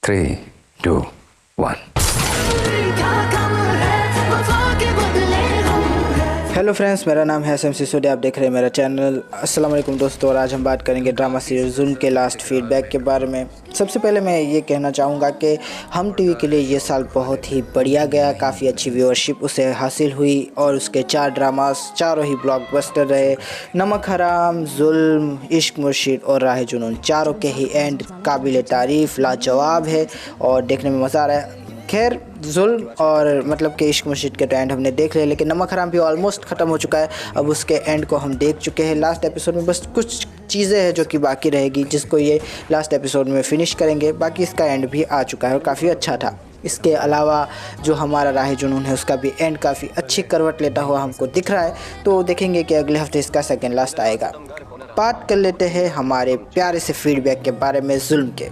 3, 2, 1। Hello friends, मेरा नाम है एसएम सिसोदिया। आप देख रहे हैं मेरा चैनल। अस्सलाम वालेकुम दोस्तों। और आज हम बात करेंगे ड्रामा सीरीज जुल्म के लास्ट फीडबैक के बारे में। सबसे पहले मैं ये कहना चाहूँगा कि हम टीवी के लिए ये साल बहुत ही बढ़िया गया। काफ़ी अच्छी व्यूअरशिप उसे हासिल हुई और उसके 4 ड्रामास चारों ही ब्लॉकबस्टर रहे। नमक हराम, जुल्म, इश्क मुर्शिद और राह जुनून, चारों के ही एंड काबिल तारीफ़ लाजवाब है और देखने में मज़ा आ रहा है। खैर, जुल्म और मतलब कि इश्क मुर्शिद के तो एंड हमने देख लिया, लेकिन नमक हराम भी ऑलमोस्ट ख़त्म हो चुका है। अब उसके एंड को हम देख चुके हैं। लास्ट एपिसोड में बस कुछ चीज़ें हैं जो कि बाकी रहेगी, जिसको ये लास्ट एपिसोड में फिनिश करेंगे। बाकी इसका एंड भी आ चुका है और काफ़ी अच्छा था। इसके अलावा जो हमारा राह जुनून है उसका भी एंड काफ़ी अच्छी करवट लेता हुआ हमको दिख रहा है। तो देखेंगे कि अगले हफ्ते इसका सेकेंड लास्ट आएगा। बात कर लेते हैं हमारे प्यारे से फीडबैक के बारे में जुल्म के।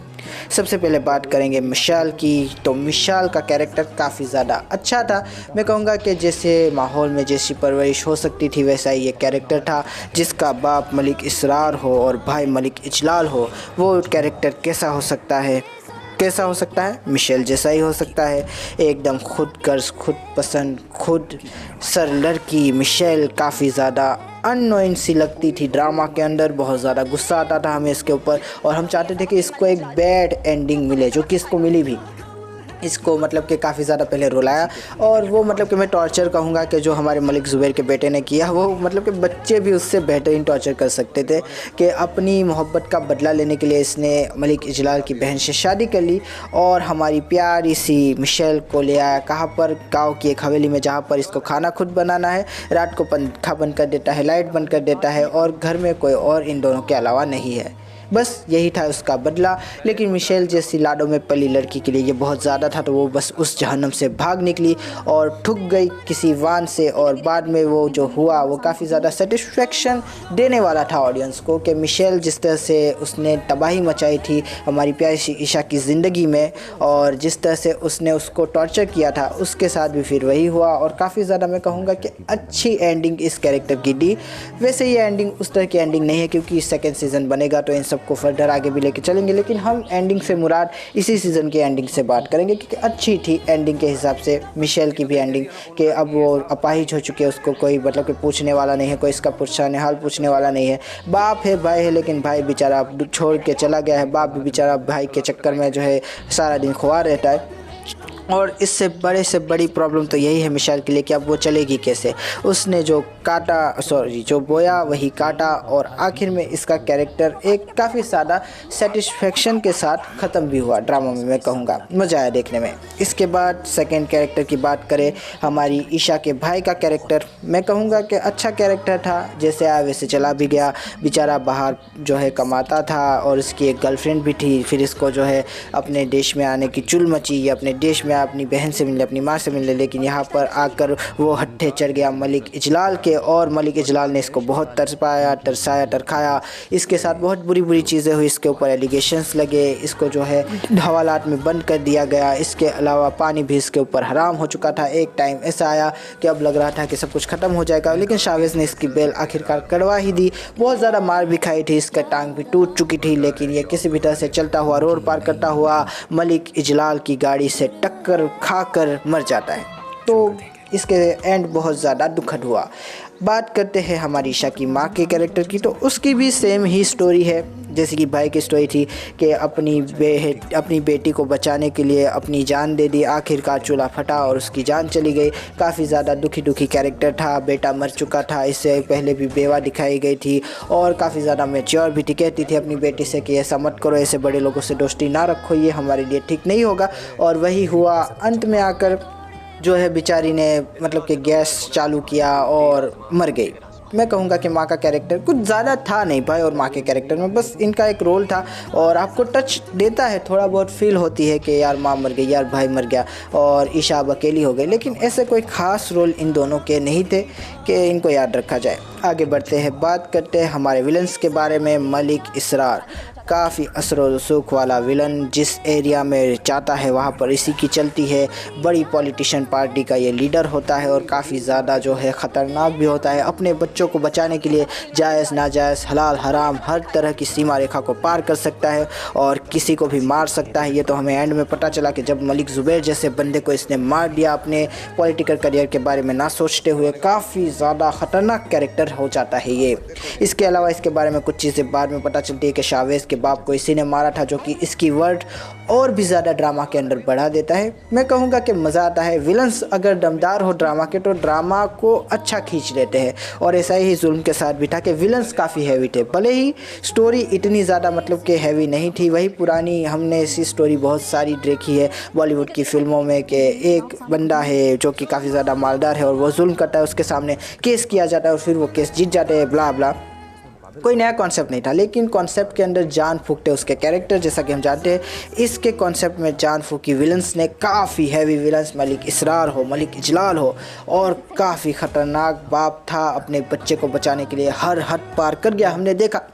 सबसे पहले बात करेंगे मिशाल की। तो मिशाल का कैरेक्टर काफ़ी ज़्यादा अच्छा था। मैं कहूँगा कि जैसे माहौल में जैसी परवरिश हो सकती थी वैसा ही ये कैरेक्टर था। जिसका बाप मलिक इसरार हो और भाई मलिक इजलाल हो, वो कैरेक्टर कैसा हो सकता है? मिशेल जैसा ही हो सकता है। एकदम खुद गर्ज, खुद पसंद, खुद सर लड़की मिशेल काफ़ी ज़्यादा अननोइंग सी लगती थी ड्रामा के अंदर। बहुत ज़्यादा गुस्सा आता था हमें इसके ऊपर और हम चाहते थे कि इसको एक बैड एंडिंग मिले, जो कि इसको मिली भी। इसको मतलब कि काफ़ी ज़्यादा पहले रुलाया और वो मतलब कि मैं टॉर्चर कहूँगा कि जो हमारे मलिक ज़ुबैर के बेटे ने किया, वो मतलब कि बच्चे भी उससे बेहतरीन टॉर्चर कर सकते थे। कि अपनी मोहब्बत का बदला लेने के लिए इसने मलिक इजलाल की बहन से शादी कर ली और हमारी प्यारी सी मिशेल को ले आया। कहाँ पर? गाँव की एक हवेली में, जहाँ पर इसको खाना खुद बनाना है। रात को पंखा बंद कर देता है, लाइट बंद कर देता है और घर में कोई और इन दोनों के अलावा नहीं है। बस यही था उसका बदला। लेकिन मिशेल जैसी लाडों में पली लड़की के लिए ये बहुत ज़्यादा था, तो वो बस उस जहन्नम से भाग निकली और ठुक गई किसी वान से। और बाद में वो जो हुआ वो काफ़ी ज़्यादा सेटिस्फेक्शन देने वाला था ऑडियंस को, कि मिशेल जिस तरह से उसने तबाही मचाई थी हमारी प्यारी सी ईशा की ज़िंदगी में और जिस तरह से उसने उसको टॉर्चर किया था, उसके साथ भी फिर वही हुआ। और काफ़ी ज़्यादा मैं कहूँगा कि अच्छी एंडिंग इस कैरेक्टर की दी। वैसे ये एंडिंग उस तरह की एंडिंग नहीं है, क्योंकि सेकेंड सीज़न बनेगा तो इन सब को फर्दर आगे भी लेके चलेंगे। लेकिन हम एंडिंग से मुराद इसी सीज़न की एंडिंग से बात करेंगे, क्योंकि अच्छी थी एंडिंग के हिसाब से। मिशेल की भी एंडिंग कि अब वो अपाहिज हो चुके, उसको कोई मतलब कि पूछने वाला नहीं है, कोई इसका पुरशान हाल पूछने वाला नहीं है। बाप है, भाई है, लेकिन भाई बेचारा छोड़ के चला गया है। बाप भी बेचारा भाई के चक्कर में जो है सारा दिन खुआ रहता है। और इससे बड़े से बड़ी प्रॉब्लम तो यही है मिशेल के लिए कि अब वो चलेगी कैसे। उसने जो बोया वही काटा और आखिर में इसका कैरेक्टर एक काफ़ी ज़्यादा सेटिस्फेक्शन के साथ ख़त्म भी हुआ ड्रामा में। मैं कहूँगा मज़ा आया देखने में। इसके बाद सेकंड कैरेक्टर की बात करें, हमारी ईशा के भाई का कैरेक्टर, मैं कहूँगा कि अच्छा कैरेक्टर था। जैसे आया वैसे चला भी गया। बेचारा बाहर जो है कमाता था और उसकी एक गर्लफ्रेंड भी थी। फिर इसको जो है अपने देश में आने की चुल मची, अपने देश में अपनी बहन से मिलने, अपनी माँ से मिलने। लेकिन यहाँ पर आकर वो हट्ठे चढ़ गया मलिक इजलाल के और मलिक इजलाल ने इसको बहुत तरसाया, तरखाया। इसके साथ बहुत बुरी चीज़ें हुई। इसके ऊपर एलिगेशंस लगे, इसको जो है हवालात में बंद कर दिया गया। इसके अलावा पानी भी इसके ऊपर हराम हो चुका था। एक टाइम ऐसा आया कि अब लग रहा था कि सब कुछ ख़त्म हो जाएगा, लेकिन शावेज़ ने इसकी बेल आखिरकार कड़वा ही दी। बहुत ज़्यादा मार भी खाई थी, इसका टांग भी टूट चुकी थी, लेकिन ये किसी भी तरह से चलता हुआ रोड पार करता हुआ मलिक इजलाल की गाड़ी से टक्कर खाकर मर जाता है। तो इसके एंड बहुत ज़्यादा दुखद हुआ। बात करते हैं हमारी ईशा की माँ के कैरेक्टर की। तो उसकी भी सेम ही स्टोरी है जैसे कि भाई की स्टोरी थी, कि अपनी बेटी को बचाने के लिए अपनी जान दे दी। आखिरकार चूल्हा फटा और उसकी जान चली गई। काफ़ी ज़्यादा दुखी कैरेक्टर था। बेटा मर चुका था, इससे पहले भी बेवा दिखाई गई थी और काफ़ी ज़्यादा मैच्योर भी थी। कहती थी अपनी बेटी से कि ऐसा मत करो, ऐसे बड़े लोगों से दोस्ती ना रखो, ये हमारे लिए ठीक नहीं होगा। और वही हुआ। अंत में आकर जो है बेचारी ने मतलब कि गैस चालू किया और मर गई। मैं कहूँगा कि माँ का कैरेक्टर कुछ ज़्यादा था नहीं भाई और माँ के कैरेक्टर में, बस इनका एक रोल था और आपको टच देता है, थोड़ा बहुत फील होती है कि यार माँ मर गई, यार भाई मर गया और ईशा अब अकेली हो गई। लेकिन ऐसे कोई ख़ास रोल इन दोनों के नहीं थे कि इनको याद रखा जाए। आगे बढ़ते हैं, बात करते हैं हमारे विलन्स के बारे में। मलिक इसरार काफ़ी असर रसूख वाला विलन, जिस एरिया में जाता है वहाँ पर इसी की चलती है। बड़ी पॉलिटिशियन पार्टी का ये लीडर होता है और काफ़ी ज़्यादा जो है ख़तरनाक भी होता है। अपने बच्चों को बचाने के लिए जायज़ नाजायज़ हलाल हराम हर तरह की सीमा रेखा को पार कर सकता है और किसी को भी मार सकता है। ये तो हमें एंड में पता चला कि जब मलिक ज़ुबैर जैसे बंदे को इसने मार दिया अपने पॉलिटिकल करियर के बारे में ना सोचते हुए। काफ़ी ज़्यादा ख़तरनाक कैरेक्टर हो जाता है ये। इसके अलावा इसके बारे में कुछ चीज़ें बाद में पता चलती है कि शावेज़ के बाप को इसी ने मारा था, जो कि इसकी वर्ड और भी ज़्यादा ड्रामा के अंदर बढ़ा देता है। मैं कहूँगा कि मज़ा आता है। विलन्स अगर दमदार हो ड्रामा के तो ड्रामा को अच्छा खींच लेते हैं और ऐसा ही जुल्म के साथ भी था कि विलन्स काफ़ी हैवी थे। भले ही स्टोरी इतनी ज़्यादा मतलब कि हैवी नहीं थी, वही पुरानी हमने ऐसी स्टोरी बहुत सारी देखी है बॉलीवुड की फ़िल्मों में कि एक बंदा है जो कि काफ़ी ज़्यादा मालदार है और वो जुल्म करता है, उसके सामने केस किया जाता है और फिर वो केस जीत जाते हैं, ब्ला ब्ला। कोई नया कॉन्सेप्ट नहीं था, लेकिन कॉन्सेप्ट के अंदर जान फूकते उसके कैरेक्टर। जैसा कि हम जानते हैं इसके कॉन्सेप्ट में जान फूकी विलन्स ने। काफ़ी हैवी विलन्स, मलिक इसरार हो, मलिक इजलाल हो, और काफ़ी ख़तरनाक बाप था। अपने बच्चे को बचाने के लिए हर हद पार कर गया, हमने देखा।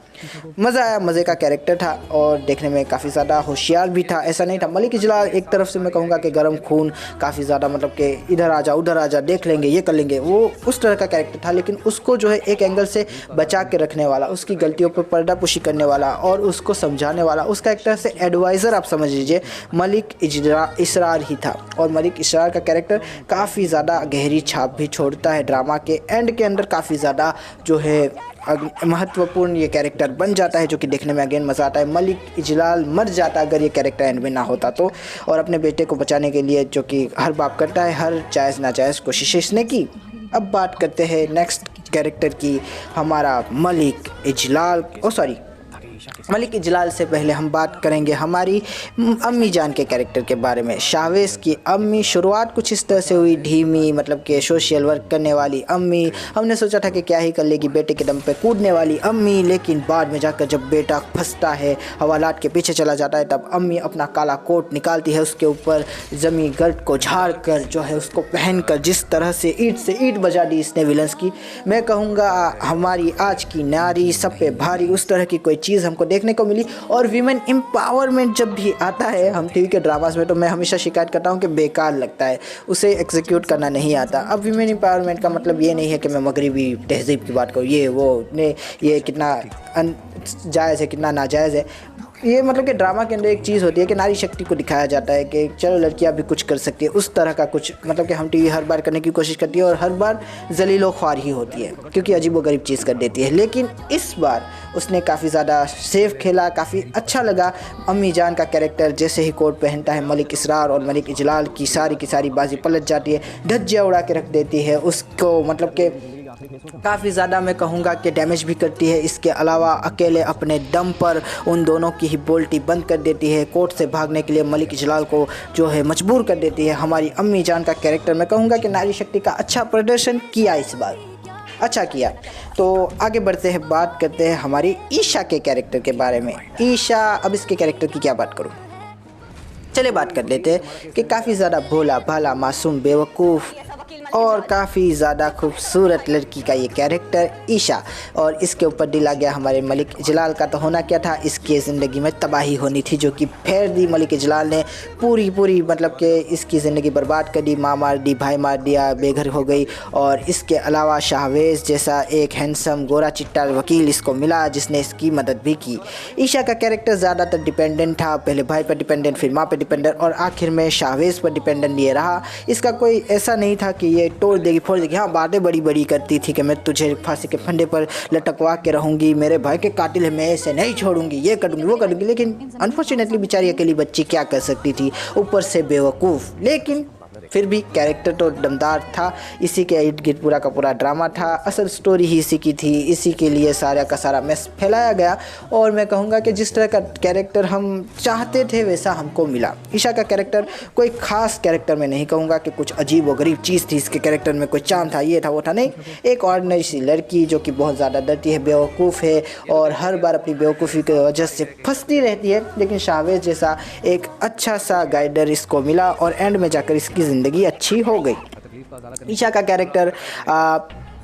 मज़ा आया, मज़े का कैरेक्टर था और देखने में काफ़ी ज़्यादा होशियार भी था। ऐसा नहीं था मलिक इजलाल एक तरफ से मैं कहूँगा कि गर्म खून, काफ़ी ज़्यादा मतलब कि इधर आ जा उधर आ जा, देख लेंगे ये कर लेंगे, वो उस तरह का कैरेक्टर था। लेकिन उसको जो है एक एंगल से बचा के रखने वाला, उसकी गलतियों पर पर्दापुशी करने वाला और उसको समझाने वाला, उस कैरेक्टर से एडवाइज़र आप समझ लीजिए मलिक इसरार ही था। और मलिक इसरार का कैरेक्टर काफ़ी ज़्यादा गहरी छाप भी छोड़ता है ड्रामा के एंड के अंदर। काफ़ी ज़्यादा जो है महत्वपूर्ण ये कैरेक्टर बन जाता है, जो कि देखने में अगेन मज़ा आता है। मलिक इजलाल मर जाता अगर ये कैरेक्टर एंड में ना होता तो, और अपने बेटे को बचाने के लिए जो कि हर बाप करता है, हर जायज़ नाजायज़ कोशिश इसने की। अब बात करते हैं नेक्स्ट कैरेक्टर की, हमारा मलिक इजलाल से पहले हम बात करेंगे हमारी अम्मी जान के कैरेक्टर के बारे में। शावेज़ की अम्मी शुरुआत कुछ इस तरह से हुई, धीमी, मतलब कि सोशल वर्क करने वाली अम्मी। हमने सोचा था कि क्या ही कर लेगी, बेटे के दम पे कूदने वाली अम्मी। लेकिन बाद में जाकर जब बेटा फंसता है, हवालात के पीछे चला जाता है, तब अम्मी अपना काला कोट निकालती है, उसके ऊपर ज़मीन गर्द को झाड़ कर जो है उसको पहन कर जिस तरह से ईंट बजा दी इसने विलन्स की। मैं कहूँगा हमारी आज की नारी सब पे भारी, उस तरह की कोई चीज़ हमको देखने को मिली। और वीमेन एम्पावरमेंट जब भी आता है हम टीवी के ड्रामास में, तो मैं हमेशा शिकायत करता हूँ कि बेकार लगता है, उसे एग्जीक्यूट करना नहीं आता। अब वीमेन एम्पावरमेंट का मतलब ये नहीं है कि मैं मगरबी तहज़ीब की बात करूँ, ये वो ने ये कितना जायज़ है कितना नाजायज़ है। ये मतलब कि ड्रामा के अंदर एक चीज़ होती है कि नारी शक्ति को दिखाया जाता है कि चलो लड़कियां भी कुछ कर सकती है, उस तरह का कुछ मतलब कि हम टीवी हर बार करने की कोशिश करती है और हर बार जलीलो ख्वार ही होती है क्योंकि अजीबोगरीब चीज़ कर देती है। लेकिन इस बार उसने काफ़ी ज़्यादा सेफ खेला, काफ़ी अच्छा लगा। अम्मी जान का कैरेक्टर जैसे ही कोट पहनता है, मलिक इसरार और मलिक इजलाल की सारी बाजी पलट जाती है, धज्जियाँ उड़ा के रख देती है उसको, मतलब कि काफ़ी ज़्यादा मैं कहूँगा कि डैमेज भी करती है। इसके अलावा अकेले अपने दम पर उन दोनों की ही बोल्टी बंद कर देती है, कोर्ट से भागने के लिए मलिक इजलाल को जो है मजबूर कर देती है। हमारी अम्मी जान का कैरेक्टर मैं कहूँगा कि नारी शक्ति का अच्छा प्रदर्शन किया, इस बार अच्छा किया। तो आगे बढ़ते हैं, बात करते हैं हमारी ईशा के कैरेक्टर के बारे में। ईशा, अब इसके कैरेक्टर की क्या बात करूँ, चले बात कर लेते हैं कि काफ़ी ज़्यादा भोला भाला मासूम बेवकूफ़ और काफ़ी ज़्यादा खूबसूरत लड़की का ये कैरेक्टर ईशा, और इसके ऊपर दिला गया हमारे मलिक इजलाल का। तो होना क्या था, इसकी ज़िंदगी में तबाही होनी थी जो कि फेर दी मलिक इजलाल ने पूरी मतलब कि इसकी ज़िंदगी बर्बाद कर दी, माँ मार दी, भाई मार दिया, बेघर हो गई। और इसके अलावा शावेज़ जैसा एक हैंडसम गोरा चिट्टा वकील इसको मिला जिसने इसकी मदद भी की। ईशा का कैरेक्टर ज़्यादातर डिपेंडेंट था, पहले भाई पर डिपेंडेंट, फिर माँ पर डिपेंडेंट और आखिर में शावेज़ पर डिपेंडेंट ये रहा। इसका कोई ऐसा नहीं था कि ये तोड़ देगी फोड़ देगी, हाँ बातें बड़ी करती थी कि मैं तुझे फांसी के फंदे पर लटकवा के रहूँगी, मेरे भाई के कातिल है, मैं ऐसे नहीं छोड़ूंगी, ये करूँगी वो करूँगी। लेकिन अनफॉर्चुनेटली बेचारी अकेली बच्ची क्या कर सकती थी, ऊपर से बेवकूफ़। लेकिन फिर भी कैरेक्टर तो दमदार था, इसी के इर्द गिर्द पूरा का पूरा ड्रामा था, असल स्टोरी ही इसी की थी, इसी के लिए सारा का सारा मैस फैलाया गया। और मैं कहूँगा कि जिस तरह का कैरेक्टर हम चाहते थे वैसा हमको मिला। ईशा का कैरेक्टर कोई ख़ास कैरेक्टर मैं नहीं कहूँगा कि कुछ अजीब व गरीब चीज़ थी इसके कैरेक्टर में, कोई चाम था, ये था वो था, नहीं। एक ऑर्डिनरी सी लड़की जो कि बहुत ज़्यादा डरती है, बेवकूफ़ है और हर बार अपनी बेवकूफ़ी की वजह से फंसती रहती है। लेकिन शावेज़ जैसा एक अच्छा सा गाइडर इसको मिला और एंड में जाकर इसकी ज़िंदगी अच्छी हो गई। ईशा का कैरेक्टर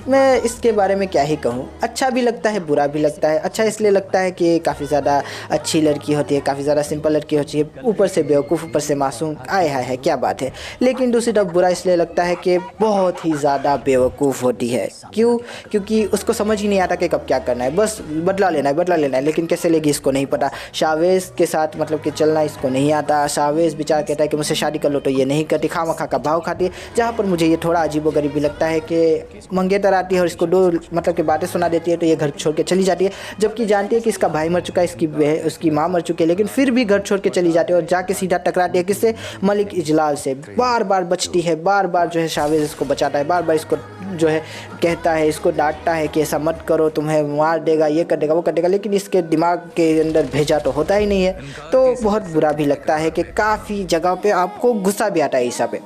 मैं इसके बारे में क्या ही कहूँ, अच्छा भी लगता है बुरा भी लगता है। अच्छा इसलिए लगता है कि काफ़ी ज़्यादा अच्छी लड़की होती है, काफ़ी ज़्यादा सिंपल लड़की होती है, ऊपर से बेवकूफ़ ऊपर से मासूम, आए हाय है क्या बात है। लेकिन दूसरी तरफ बुरा इसलिए लगता है कि बहुत ही ज़्यादा बेवकूफ़ होती है। क्यों? क्योंकि उसको समझ ही नहीं आता कि कब क्या करना है, बस बदला लेना है, लेकिन कैसे लेगी इसको नहीं पता। शावेज़ के साथ मतलब कि चलना इसको नहीं आता। शावेज़ बेचारा कहता है कि मुझसे शादी कर लो तो ये नहीं करती, खामखा का भाव खाती है। जहाँ पर मुझे ये थोड़ा अजीबोगरीब भी लगता है कि मंगेतर आती है और इसको दो मतलब कि बातें सुना देती है तो ये घर छोड़ के चली जाती है, जबकि जानती है कि इसका भाई मर चुका है, उसकी माँ मर चुकी है, लेकिन फिर भी घर छोड़ के चली जाती है और जाके सीधा टकराती है किससे? मलिक इजलाल से। बार बार बचती है, बार बार जो है शावेज़ इसको बचाता है, बार बार इसको जो है कहता है, इसको डांटता है कि ऐसा मत करो, तुम्हें मार देगा, ये कर देगा, वो कर देगा, लेकिन इसके दिमाग के अंदर भेजा तो होता ही नहीं है। तो बहुत बुरा भी लगता है कि काफ़ी जगह पे आपको गुस्सा भी आता है ईसा पे।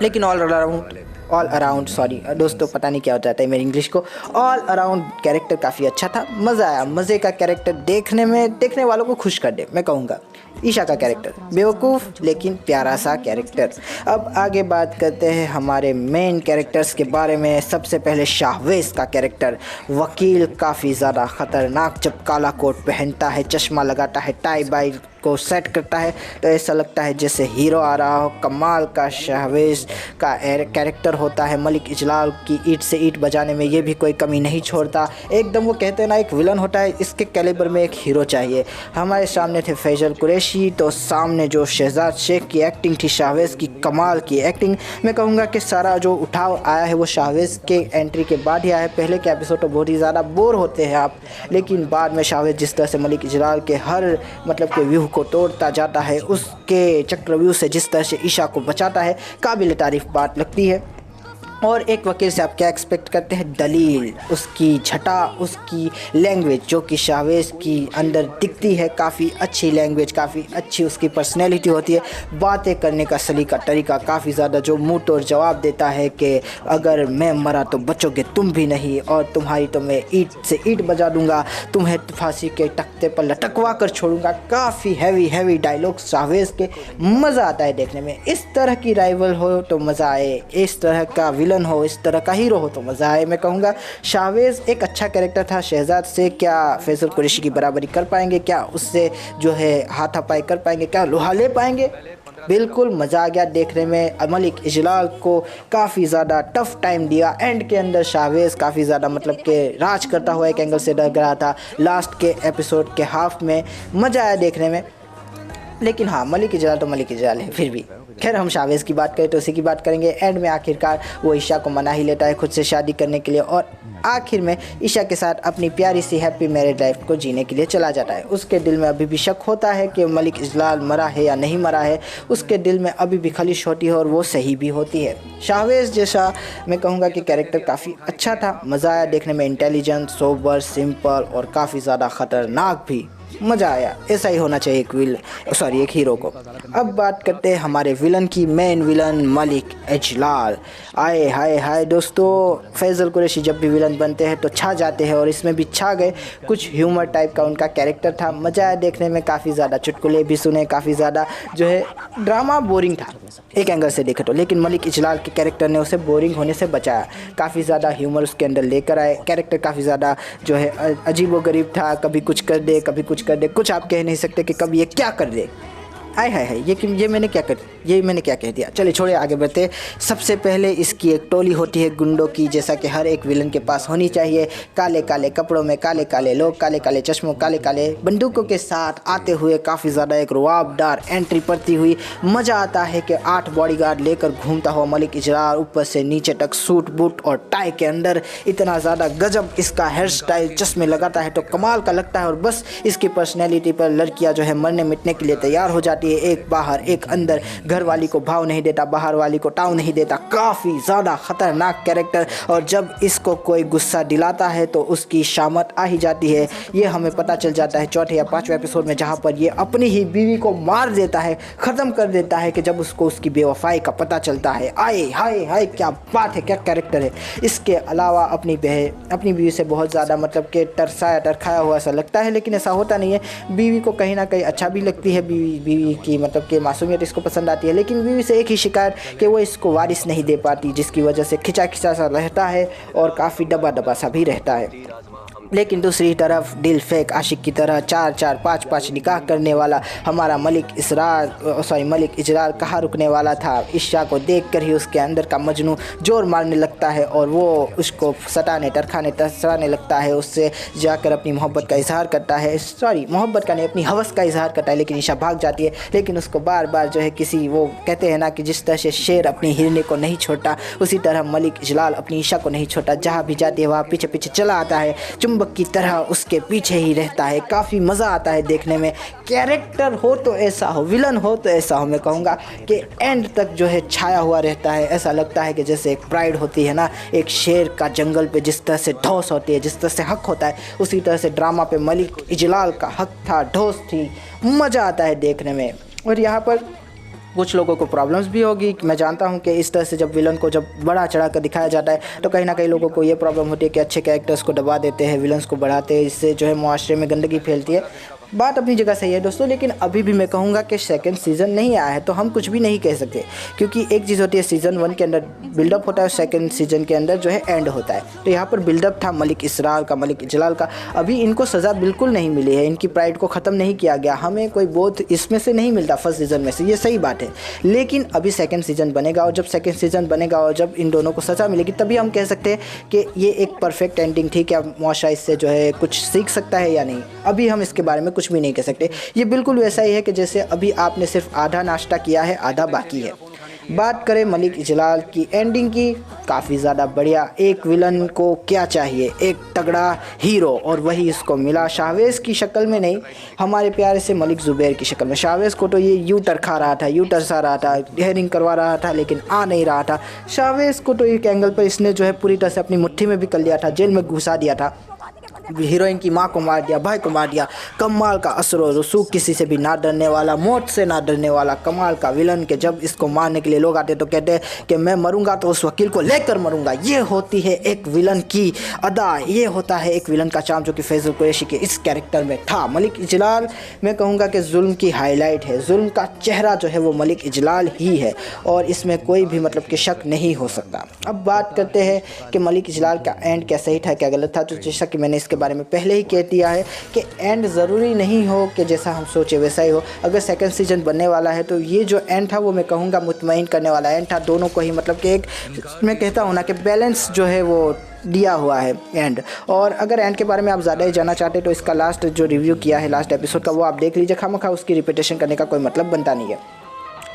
लेकिन ऑल अराउंड सॉरी दोस्तों, पता नहीं क्या हो जाता है मेरी इंग्लिश को। ऑल अराउंड कैरेक्टर काफ़ी अच्छा था, मज़ा आया। मज़े का कैरेक्टर देखने वालों को खुश कर दे, मैं कहूँगा। ईशा का कैरेक्टर बेवकूफ़ लेकिन प्यारा सा कैरेक्टर। अब आगे बात करते हैं हमारे मेन कैरेक्टर्स के बारे में। सबसे पहले शाहवेज़ का कैरेक्टर, वकील काफ़ी ज़्यादा ख़तरनाक। जब काला कोट पहनता है, चश्मा लगाता है, टाई बाई को सेट करता है तो ऐसा लगता है जैसे हीरो आ रहा हो। कमाल का शाहवेज़ का कैरेक्टर होता है। मलिक इजलाल की ईंट से ईंट बजाने में ये भी कोई कमी नहीं छोड़ता। एकदम वो कहते हैं ना, एक विलन होता है, इसके कैलिबर में एक हीरो चाहिए। हमारे सामने थे फैजल कुरैशी, तो सामने जो शहजाद शेख की एक्टिंग थी, शाहवेज़ की कमाल की एक्टिंग। मैं कहूँगा कि सारा जो उठाव आया है वो शाहवेज़ के एंट्री के बाद ही आया है। पहले के एपिसोड तो बहुत ही ज़्यादा बोर होते हैं आप, लेकिन बाद में शाहवेज़ जिस तरह से मलिक इजलाल के हर मतलब के व्यू को तोड़ता जाता है, उसके चक्रव्यूह से जिस तरह से ईशा को बचाता है, काबिल तारीफ बात लगती है। और एक वकील से आप क्या एक्सपेक्ट करते हैं? दलील, उसकी छटा, उसकी लैंग्वेज जो कि शाहवेज़ की अंदर दिखती है, काफ़ी अच्छी लैंग्वेज, काफ़ी अच्छी उसकी पर्सनैलिटी होती है। बातें करने का सलीका तरीका काफ़ी ज़्यादा, जो मुँह तोड़ जवाब देता है कि अगर मैं मरा तो बचोगे तुम भी नहीं, और तुम्हारी तो मैं ईंट से ईंट बजा दूंगा, तुम्हें फांसी के तख्ते पर लटकवा कर छोड़ूंगा। काफ़ी हैवी डायलॉग शाहवेज़ के, मज़ा आता है देखने में। इस तरह की राइवल हो तो मज़ा आए, इस तरह का विलन हो, इस तरह का हीरो हो तो मज़ा आए। मैं कहूँगा शाहवेज़ एक अच्छा कैरेक्टर था। शहजाद से क्या फैजल कुरैशी की बराबरी कर पाएंगे? क्या उससे जो है हाथापाई कर पाएंगे? क्या लोहा ले पाएंगे? बिल्कुल मज़ा आ गया देखने में। मलिक इजलाल को काफ़ी ज़्यादा टफ टाइम दिया। एंड के अंदर शाहवेज़ काफ़ी ज़्यादा मतलब कि राज करता हुआ एक एंगल से लग रहा था। लास्ट के एपिसोड के हाफ में मज़ा आया देखने में। लेकिन हाँ, मलिक इजलाल तो मलिक इजलाल है। फिर भी खैर, हम शाहवेज़ की बात करें तो उसी की बात करेंगे। एंड में आखिरकार वो ईशा को मना ही लेता है खुद से शादी करने के लिए, और आखिर में ईशा के साथ अपनी प्यारी सी हैप्पी मैरिड लाइफ को जीने के लिए चला जाता है। उसके दिल में अभी भी शक होता है कि मलिक इजलाल मरा है या नहीं मरा है। उसके दिल में अभी भी खलिश होती है और वो सही भी होती है। शाहवेज़ जैसा मैं कहूँगा कि कैरेक्टर काफ़ी अच्छा था, मज़ा आया देखने में। इंटेलिजेंट, सोबर, सिंपल और काफ़ी ज़्यादा ख़तरनाक भी। मज़ा आया, ऐसा ही होना चाहिए एक हीरो को। अब बात करते हैं हमारे विलन की। Main villain Malik Ijlal. आए हाय हाय दोस्तों, फैजल कुरैशी जब भी विलन बनते हैं तो छा जाते हैं, और इसमें भी छा गए। कुछ ह्यूमर टाइप का उनका कैरेक्टर था, मज़ा आया देखने में। काफ़ी ज़्यादा चुटकुले भी सुने, काफ़ी ज़्यादा जो है ड्रामा बोरिंग था एक एंगल से देखे तो, लेकिन मलिक इजलाल के कैरेक्टर ने उसे बोरिंग होने से बचाया। काफ़ी ज़्यादा ह्यूमर उसके अंदर लेकर आए। कैरेक्टर काफ़ी ज़्यादा जो है अजीबोगरीब था, कभी कुछ कर दे, कभी कुछ कर दे। कुछ आप कह नहीं सकते कि कभी ये क्या कर दे। आय हाय हाय, ये मैंने क्या कह दिया। चलिए छोड़े, आगे बढ़ते। सबसे पहले इसकी एक टोली होती है गुंडों की, जैसा कि हर एक विलन के पास होनी चाहिए। काले काले कपड़ों में काले काले लोग, काले काले चश्मों, काले काले बंदूकों के साथ आते हुए काफ़ी ज़्यादा एक रुआबदार एंट्री पड़ती हुई। मज़ा आता है कि 8 बॉडीगार्ड लेकर घूमता हुआ मलिक इजलाल, ऊपर से नीचे तक सूट बूट और टाई के अंदर। इतना ज़्यादा गजब इसका हेयर स्टाइल, चश्मे लगाता है तो कमाल का लगता है। और बस इसकी पर्सनैलिटी पर लड़कियाँ जो है मरने मिटने के लिए तैयार हो जाती है। एक बाहर एक अंदर, घर वाली को भाव नहीं देता, बाहर वाली को टाव नहीं देता। काफ़ी ज़्यादा ख़तरनाक कैरेक्टर। और जब इसको कोई गुस्सा दिलाता है तो उसकी शामत आ ही जाती है। ये हमें पता चल जाता है चौथे या 5वें एपिसोड में, जहाँ पर ये अपनी ही बीवी को मार देता है, ख़त्म कर देता है, कि जब उसको उसकी बेवफाई का पता चलता है। आए हाय हाय, क्या बात है, क्या कैरेक्टर है। इसके अलावा अपनी बीवी से बहुत ज़्यादा मतलब कि तरखाया हुआ सा लगता है, लेकिन ऐसा होता नहीं है। बीवी को कहीं ना कहीं अच्छा भी लगती है, बीवी की मतलब कि मासूमियत इसको पसंद आती है, लेकिन बीवी से एक ही शिकायत कि वो इसको वारिस नहीं दे पाती, जिसकी वजह से खिंचा खिंचा सा रहता है और काफ़ी दबा दबा सा भी रहता है। लेकिन दूसरी तरफ दिल फेंक आशिक की तरह 4-4 5-5 निकाह करने वाला हमारा मलिक इजरार कहाँ रुकने वाला था। ईशा को देखकर ही उसके अंदर का मजनू जोर मारने लगता है और वो उसको सताने टरखाने तरसाने लगता है। उससे जाकर अपनी मोहब्बत का इजहार करता है, मोहब्बत का नहीं अपनी हवस का इजहार करता है। लेकिन ईशा भाग जाती है, लेकिन उसको बार बार जो है किसी वो कहते हैं ना कि जिस तरह से शेर अपनी हिरनी को नहीं छोड़ता, उसी तरह मलिक इजलाल अपनी ईशा को नहीं छोड़ता। जहाँ भी जाती है वहाँ पीछे पीछे चला आता है, चुंबक की तरह उसके पीछे ही रहता है। काफ़ी मज़ा आता है देखने में। कैरेक्टर हो तो ऐसा हो, विलन हो तो ऐसा हो। मैं कहूँगा कि एंड तक जो है छाया हुआ रहता है। ऐसा लगता है कि जैसे एक प्राइड होती है ना, एक शेर का जंगल पे जिस तरह से ढोस होती है, जिस तरह से हक होता है, उसी तरह से ड्रामा पे मलिक इजलाल का हक था, ढोस थी। मज़ा आता है देखने में। और यहाँ पर कुछ लोगों को प्रॉब्लम्स भी होगी। मैं जानता हूं कि इस तरह से जब विलन को जब बड़ा चढ़ा कर दिखाया जाता है तो कहीं ना कहीं लोगों को ये प्रॉब्लम होती है कि अच्छे कैरेक्टर्स को दबा देते हैं, विलन्स को बढ़ाते हैं, इससे जो है मुआशरे में गंदगी फैलती है। बात अपनी जगह सही है दोस्तों, लेकिन अभी भी मैं कहूँगा कि सेकंड सीज़न नहीं आया है तो हम कुछ भी नहीं कह सकते, क्योंकि एक चीज़ होती है सीज़न 1 के अंदर बिल्डअप होता है, सेकंड सीज़न के अंदर जो है एंड होता है। तो यहाँ पर बिल्डअप था मलिक इसरार का, मलिक इजलाल का। अभी इनको सज़ा बिल्कुल नहीं मिली है, इनकी प्राइड को ख़त्म नहीं किया गया, हमें कोई बोध इसमें से नहीं मिलता फर्स्ट सीज़न में से, ये सही बात है। लेकिन अभी सेकेंड सीज़न बनेगा और जब सेकेंड सीज़न बनेगा और जब इन दोनों को सज़ा मिलेगी तभी हम कह सकते हैं कि ये एक परफेक्ट एंडिंग थी, क्या मुआशरा इससे जो है कुछ सीख सकता है या नहीं। अभी हम इसके बारे में कुछ भी नहीं कह सकते। ये बिल्कुल वैसा ही है कि जैसे अभी आपने सिर्फ आधा नाश्ता किया है, आधा बाकी है। बात करें मलिक इजलाल की एंडिंग की, काफ़ी ज़्यादा बढ़िया। एक विलन को क्या चाहिए, एक तगड़ा हीरो, और वही इसको मिला। शाहवेज़ की शक्ल में नहीं, हमारे प्यारे से मलिक ज़ुबैर की शक्ल में। शाहवेज़ को तो ये यूं टरखा रहा था, यूं टरसा रहा था, हेयरिंग करवा रहा था, लेकिन आ नहीं रहा था। शाहवेज़ को तो एक एंगल पर इसने जो है पूरी तरह से अपनी मुट्ठी में भी कर लिया था, जेल में घुसा दिया था। हीरोइन की माँ को मार दिया, भाई को मार दिया। कमाल का असर और रसूख, किसी से भी ना डरने वाला, मौत से ना डरने वाला, कमाल का विलन के जब इसको मारने के लिए लोग आते तो कहते हैं कि मैं मरूंगा तो उस वकील को लेकर मरूंगा। ये होती है एक विलन की अदा, ये होता है एक विलन का चार्म जो कि फैज़ल कुरैशी के इस कैरेक्टर में था। मलिक इजलाल मैं कहूँगा कि जुल्म की हाईलाइट है, जुल्म का चेहरा जो है वो मलिक इजलाल ही है और इसमें कोई भी मतलब कि शक नहीं हो सकता। अब बात करते हैं कि मलिक इजलाल का एंड क्या सही था क्या गलत था। तो जैसा कि मैंने इसके बारे में पहले ही कह दिया है कि एंड ज़रूरी नहीं हो कि जैसा हम सोचे वैसा ही हो। अगर सेकंड सीजन बनने वाला है तो ये जो एंड था वो मैं कहूँगा मुतमईन करने वाला एंड था। दोनों को ही मतलब कि एक मैं कहता हूँ ना कि बैलेंस जो है वो दिया हुआ है एंड। और अगर एंड के बारे में आप ज़्यादा ही जानना चाहते तो इसका लास्ट जो रिव्यू किया है लास्ट एपिसोड का वो आप देख लीजिए। खामखा उसकी रिपीटेशन करने का कोई मतलब बनता नहीं है।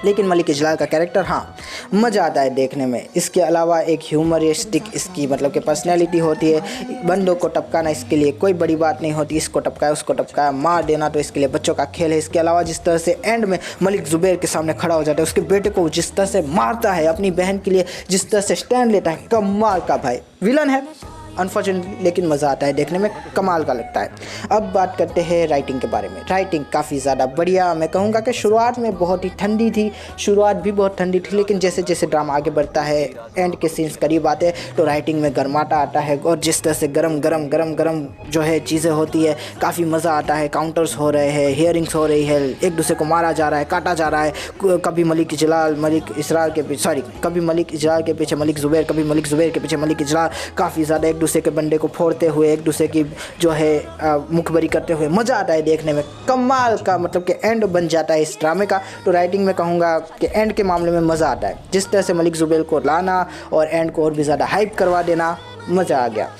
लेकिन मलिक इजलाल का कैरेक्टर हाँ मज़ा आता है देखने में। इसके अलावा एक ह्यूमरिस्टिक इसकी मतलब कि पर्सनैलिटी होती है। बंदों को टपकाना इसके लिए कोई बड़ी बात नहीं होती, इसको टपकाया उसको टपकाया, मार देना तो इसके लिए बच्चों का खेल है। इसके अलावा जिस तरह से एंड में मलिक ज़ुबैर के सामने खड़ा हो जाता है, उसके बेटे को जिस तरह से मारता है, अपनी बहन के लिए जिस तरह से स्टैंड लेता है, कमाल का भाई विलन है अनफॉर्चुनेटली, लेकिन मज़ा आता है देखने में, कमाल का लगता है। अब बात करते हैं राइटिंग के बारे में। राइटिंग काफ़ी ज़्यादा बढ़िया। मैं कहूँगा कि शुरुआत में बहुत ही ठंडी थी, शुरुआत भी बहुत ठंडी थी, लेकिन जैसे जैसे ड्रामा आगे बढ़ता है, एंड के सीन्स करीब आते हैं तो राइटिंग में गर्माटा आता है और जिस तरह से गरम गरम गरम गरम जो है चीज़ें होती है काफ़ी मज़ा आता है। काउंटर्स हो रहे हैं, हियरिंग्स हो रही है, एक दूसरे को मारा जा रहा है, काटा जा रहा है। कभी मलिक इजलाल मलिक इसरार के पीछे कभी मलिक इजलाल के पीछे मलिक ज़ुबैर, कभी मलिक ज़ुबैर के पीछे मलिक इजलाल। काफ़ी ज़्यादा एक दूसरे के बंदे को फोड़ते हुए, एक दूसरे की जो है मुखबरी करते हुए मज़ा आता है देखने में। कमाल का मतलब कि एंड बन जाता है इस ड्रामे का। तो राइटिंग में कहूँगा कि एंड के मामले में मज़ा आता है। जिस तरह से मलिक ज़ुबैर को लाना और एंड को और भी ज़्यादा हाइप करवा देना, मज़ा आ गया।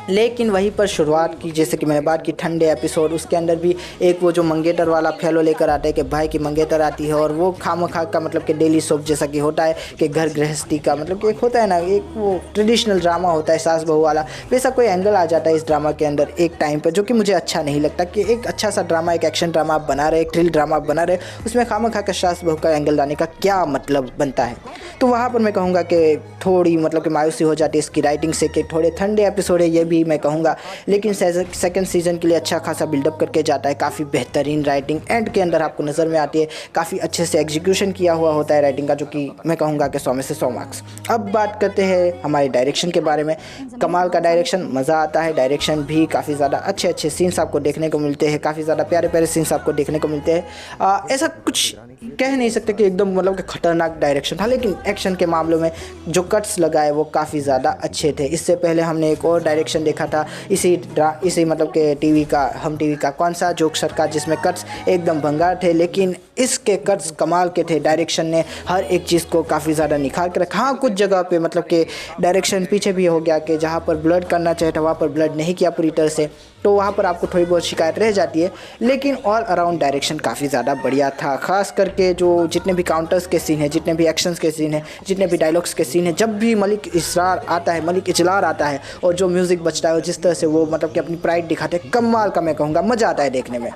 लेकिन वहीं पर शुरुआत की, जैसे कि मैंने बात की ठंडे एपिसोड, उसके अंदर भी एक वो जो मंगेतर वाला फैलो लेकर आता है कि भाई की मंगेतर आती है और वो खामखा का मतलब कि डेली सोप जैसा कि होता है कि घर गृहस्थी का मतलब कि एक होता है ना, एक वो ट्रेडिशनल ड्रामा होता है सास बहू वाला, वैसा कोई एंगल आ जाता है इस ड्रामा के अंदर एक टाइम पर, जो कि मुझे अच्छा नहीं लगता। कि एक अच्छा सा ड्रामा, एक एक्शन ड्रामा आप बना रहे, एक थ्रिल ड्रामा आप बना रहे, उसमें खामखा का सास बहू का एंगल लाने का क्या मतलब बनता है। तो वहाँ पर मैं कहूँगा कि थोड़ी मतलब कि मायूसी हो जाती है इसकी राइटिंग से कि थोड़े ठंडे एपिसोड है, ये भी थी मैं कहूँगा, लेकिन सेकंड सीज़न के लिए अच्छा खासा बिल्डअप करके जाता है। काफ़ी बेहतरीन राइटिंग एंड के अंदर आपको नज़र में आती है, काफ़ी अच्छे से एग्जीक्यूशन किया हुआ होता है राइटिंग का, जो कि मैं कहूँगा कि 100 में से 100 मार्क्स। अब बात करते हैं हमारे डायरेक्शन के बारे में। कमाल का डायरेक्शन, मज़ा आता है। डायरेक्शन भी काफ़ी ज़्यादा अच्छे सीन्स आपको देखने को मिलते हैं, काफ़ी ज़्यादा प्यारे सीन्स आपको देखने को मिलते हैं। ऐसा कुछ कह नहीं सकते कि एकदम मतलब कि खतरनाक डायरेक्शन था, लेकिन एक्शन के मामलों में जो कट्स लगाए वो काफ़ी ज़्यादा अच्छे थे। इससे पहले हमने एक और डायरेक्शन देखा था इसी मतलब कि टीवी का, हम टीवी का कौन सा जोकसर का, जिसमें कट्स एकदम भंगार थे, लेकिन इसके कट्स कमाल के थे। डायरेक्शन ने हर एक चीज़ को काफ़ी ज़्यादा निखार के रखा। हाँ, कुछ जगह पे मतलब कि डायरेक्शन पीछे भी हो गया कि जहाँ पर ब्लड करना चाहिए था वहाँ पर ब्लड नहीं किया पूरी तरह से, तो वहाँ पर आपको थोड़ी बहुत शिकायत रह जाती है, लेकिन ऑल अराउंड डायरेक्शन काफ़ी ज़्यादा बढ़िया था। ख़ास करके जो जितने भी काउंटर्स के सीन हैं, जितने भी एक्शंस के सीन हैं, जितने भी डायलॉग्स के सीन हैं, जब भी मलिक इजलार आता है और जो म्यूज़िक बजता है और जिस तरह से वो मतलब कि अपनी प्राइड दिखाते हैं, कमाल का मैं कहूँगा, मज़ा आता है देखने में।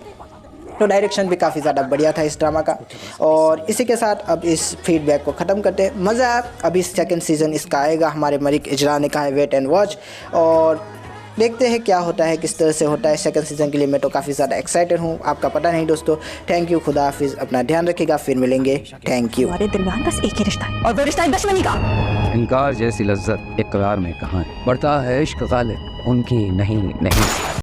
तो डायरेक्शन भी काफ़ी ज़्यादा बढ़िया था इस ड्रामा का। और इसी के साथ अब इस फीडबैक को ख़त्म करते हैं। मज़ा आया। अभी सेकंड सीज़न इसका आएगा, हमारे मलिक इजलार ने कहा है वेट एंड वॉच, और देखते हैं क्या होता है, किस तरह से होता है सेकंड सीज़न के लिए। मैं तो काफ़ी ज़्यादा एक्साइटेड हूँ, आपका पता नहीं दोस्तों। थैंक यू, खुदा हाफिज़, अपना ध्यान रखिएगा, फिर मिलेंगे। Thank you. हमारे दरमियान बस एक ही रिश्ता है और वो रिश्ता है दुश्मनी का। इनकार जैसी लज्जत इकरार में कहाँ है, बढ़ता है इश्क गालिब उनकी नहीं।